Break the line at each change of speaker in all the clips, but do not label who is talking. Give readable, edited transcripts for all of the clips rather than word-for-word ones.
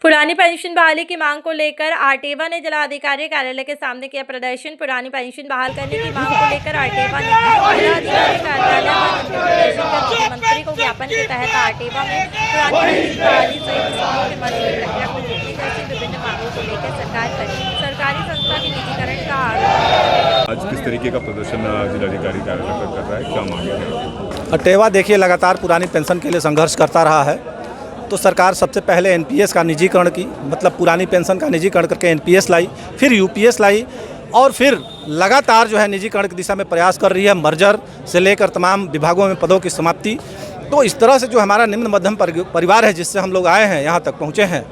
पुरानी पेंशन बहाली की मांग को लेकर आरटीवा ने जिलाधिकारी कार्यालय के सामने किया प्रदर्शन। पुरानी पेंशन बहाल करने की मांग को लेकर आरटीवा ने जिलाधिकारी कार्यालय में प्रदर्शन कर मुख्यमंत्री को ज्ञापन के तहत आरटीवा में पुरानी पेंशन बहाली सहित किसानों के मजदूरी प्रक्रिया को रोकने जैसी विभिन्न मांगों को लेकर सरकार पर सरकारी संस्था के निजीकरण का आरोप।
आज किस तरीके का प्रदर्शन जिलाधिकारी कार्यालय पर कर रहा है, क्या मांगे हैं?
आरटीवा देखिए लगातार पुरानी पेंशन के लिए संघर्ष करता रहा है। तो सरकार सबसे पहले एनपीएस का निजीकरण की, मतलब पुरानी पेंशन का निजीकरण करके एनपीएस लाई, फिर यूपीएस लाई और फिर लगातार जो है निजीकरण की दिशा में प्रयास कर रही है। मर्जर से लेकर तमाम विभागों में पदों की समाप्ति। तो इस तरह से जो हमारा निम्न मध्यम परिवार है जिससे हम लोग आए हैं, यहाँ तक पहुँचे हैं,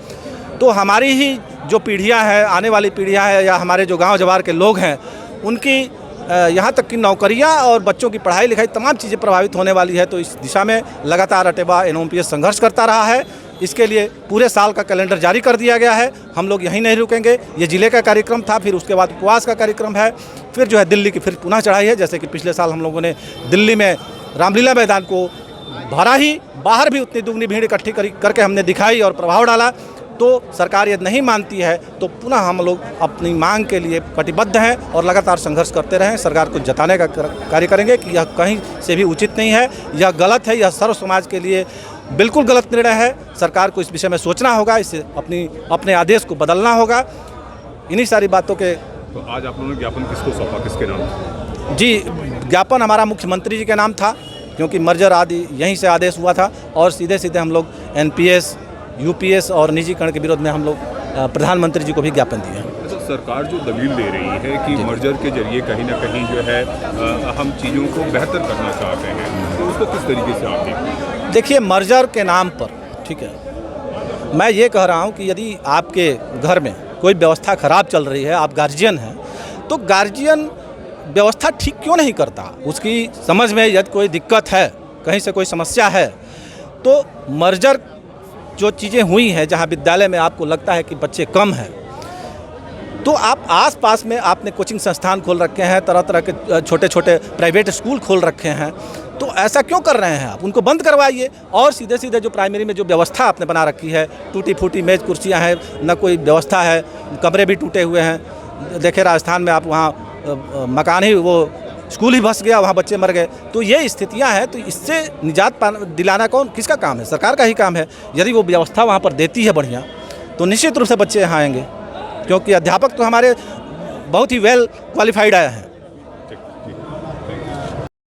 तो हमारी ही जो पीढ़ियाँ हैं, आने वाली पीढ़ियाँ हैं या हमारे जो गाँव जवार के लोग हैं, उनकी यहाँ तक कि नौकरियाँ और बच्चों की पढ़ाई लिखाई तमाम चीज़ें प्रभावित होने वाली है। तो इस दिशा में लगातार आरटीवा एनओपीएस संघर्ष करता रहा है। इसके लिए पूरे साल का कैलेंडर जारी कर दिया गया है। हम लोग यहीं नहीं रुकेंगे। ये ज़िले का कार्यक्रम था, फिर उसके बाद उपवास का कार्यक्रम है, फिर जो है दिल्ली की फिर पुनः चढ़ाई है। जैसे कि पिछले साल हम लोगों ने दिल्ली में रामलीला मैदान को भरा ही, बाहर भी उतनी दुगनी भीड़ इकट्ठी करके हमने दिखाई और प्रभाव डाला। तो सरकार यदि नहीं मानती है तो पुनः हम लोग अपनी मांग के लिए कटिबद्ध हैं और लगातार संघर्ष करते रहें। सरकार को जताने का कार्य करेंगे कि यह कहीं से भी उचित नहीं है, यह गलत है, यह सर्व समाज के लिए बिल्कुल गलत निर्णय है। सरकार को इस विषय में सोचना होगा, इसे अपने आदेश को बदलना होगा। इन्हीं सारी बातों के
तो आज आप लोगों ने ज्ञापन किसको सौंपा, किसके नाम?
जी, ज्ञापन हमारा मुख्यमंत्री जी के नाम था, क्योंकि मर्जर आदि यहीं से आदेश हुआ था और सीधे सीधे हम लोग एनपीएस, यूपीएस और निजीकरण के विरोध में हम लोग प्रधानमंत्री जी को भी ज्ञापन दिए हैं।
तो सरकार जो दलील दे रही है कि मर्जर के जरिए कहीं ना कहीं जो है हम चीज़ों को बेहतर करना चाहते हैं, तो उसको किस तरीके से आप देखते?
देखिए, मर्जर के नाम पर, ठीक है, मैं ये कह रहा हूँ कि यदि आपके घर में कोई व्यवस्था खराब चल रही है, आप गार्जियन हैं, तो गार्जियन व्यवस्था ठीक क्यों नहीं करता? उसकी समझ में यदि कोई दिक्कत है, कहीं से कोई समस्या है, तो मर्जर जो चीज़ें हुई हैं, जहाँ विद्यालय में आपको लगता है कि बच्चे कम हैं, तो आप आसपास में आपने कोचिंग संस्थान खोल रखे हैं, तरह तरह के छोटे छोटे प्राइवेट स्कूल खोल रखे हैं, तो ऐसा क्यों कर रहे हैं आप? उनको बंद करवाइए। और सीधे सीधे जो प्राइमरी में जो व्यवस्था आपने बना रखी है, टूटी फूटी मेज कुर्सियाँ हैं, न कोई व्यवस्था है, कमरे भी टूटे हुए हैं। देखिए राजस्थान में आप वहाँ मकान ही, वो स्कूल ही बस गया, वहाँ बच्चे मर गए। तो ये स्थितियाँ हैं, तो इससे निजात दिलाना किसका काम है? सरकार का ही काम है। यदि वो व्यवस्था वहाँ पर देती है बढ़िया, तो निश्चित रूप से बच्चे यहाँ आएंगे, क्योंकि अध्यापक तो हमारे बहुत ही वेल क्वालिफाइड आए हैं।